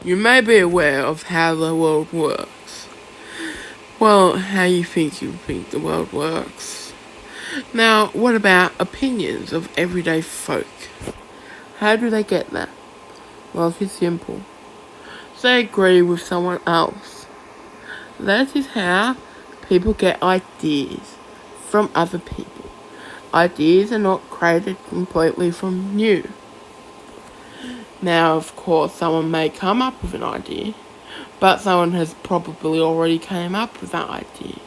You may be aware of how the world works. Well, how you think the world works. Now, what about opinions of everyday folk? How do they get that? Well, it's simple. They agree with someone else. That is how people get ideas from other people. Ideas are not created completely from new. Now, of course, someone may come up with an idea, but someone has probably already came up with that idea,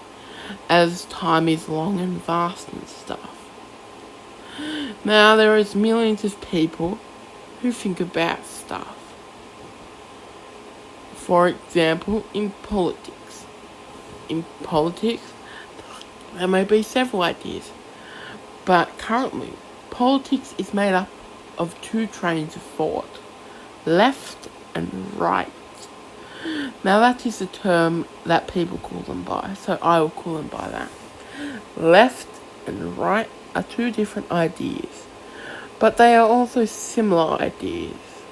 as time is long and vast and stuff. Now, there is millions of people who think about stuff. For example, in politics. In politics, there may be several ideas, but currently, politics is made up of two trains of thought, left and right. Now that is the term that people call them by, so I will call them by that. Left and right are two different ideas, but they are also similar ideas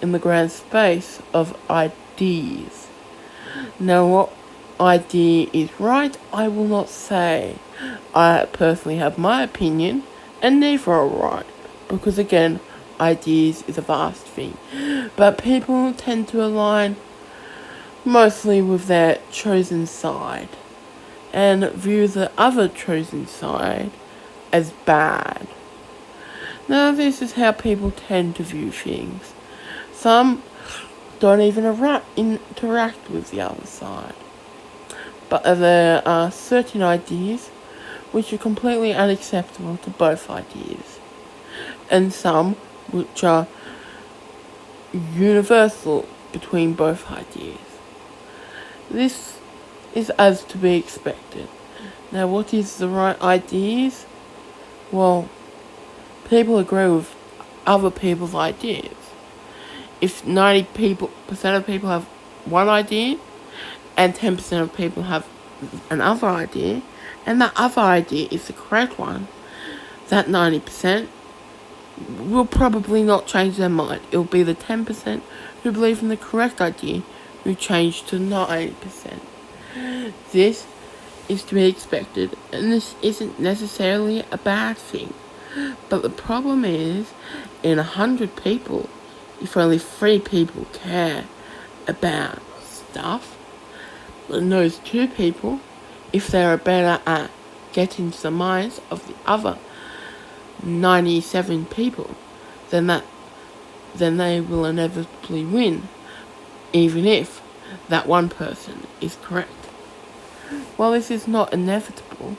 in the grand space of ideas. Now what idea is right, I will not say. I personally have my opinion, and neither are right, because again, ideas is a vast thing. But people tend to align mostly with their chosen side, and view the other chosen side as bad. Now this is how people tend to view things. Some don't even interact with the other side. But there are certain ideas which are completely unacceptable to both ideas, and some which are universal between both ideas. This is as to be expected. Now, what is the right ideas? Well, people agree with other people's ideas. If 90% of people have one idea, and 10% of people have another idea, and that other idea is the correct one, that 90% will probably not change their mind. It will be the 10% who believe in the correct idea who change to 90%. This is to be expected, and this isn't necessarily a bad thing. But the problem is, in 100 people, if only 3 people care about stuff, then those 2 people, if they are better at getting to the minds of the other 97 people, then they will inevitably win, even if that one person is correct. Well, this is not inevitable,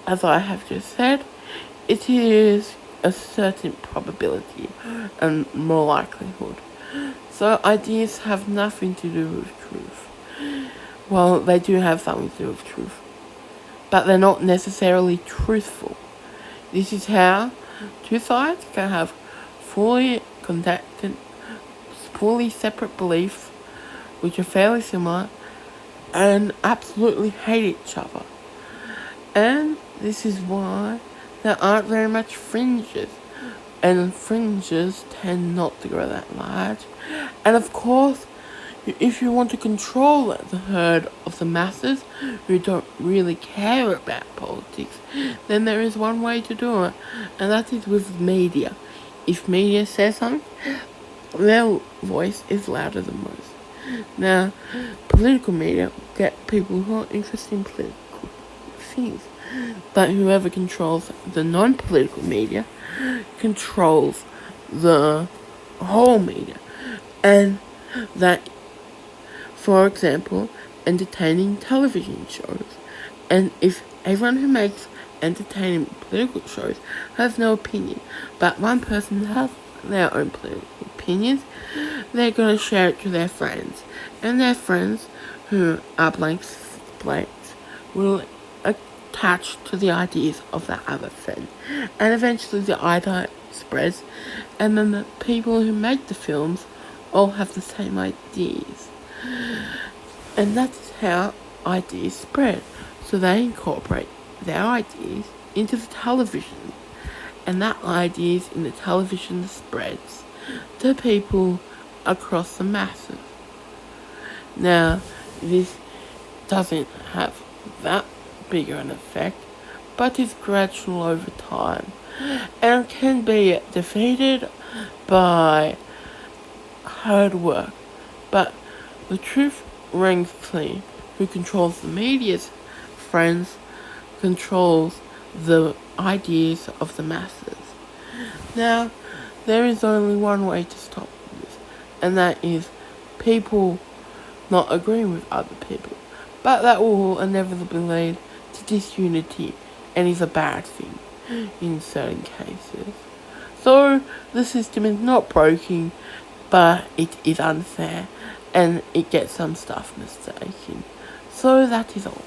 as I have just said. It is a certain probability and more likelihood. So ideas have nothing to do with truth. Well, they do have something to do with truth, but they're not necessarily truthful. This is how two sides can have fully separate beliefs, which are fairly similar, and absolutely hate each other. And this is why there aren't very much fringes, and fringes tend not to grow that large. And of course, if you want to control the herd of the masses who don't really care about politics, then there is one way to do it, and that is with media. If media says something, their voice is louder than most. Now, political media get people who are interested in political things, but whoever controls the non-political media controls the whole media. And that, for example, entertaining television shows. And if everyone who makes entertaining political shows has no opinion, but one person has their own political opinions, they're going to share it to their friends. And their friends, who are blank slates, will attach to the ideas of that other friend. And eventually the idea spreads, and then the people who make the films all have the same ideas. And that is how ideas spread. So they incorporate their ideas into the television, and that ideas in the television spreads to people across the masses. Now, this doesn't have that big an effect, but is gradual over time and can be defeated by hard work. But the truth rings clear. Who controls the media's friends controls the ideas of the masses. Now, there is only one way to stop this, and that is people not agreeing with other people. But that will inevitably lead to disunity and is a bad thing in certain cases. So the system is not broken, but it is unfair and it gets some stuff mistaken. So that is all.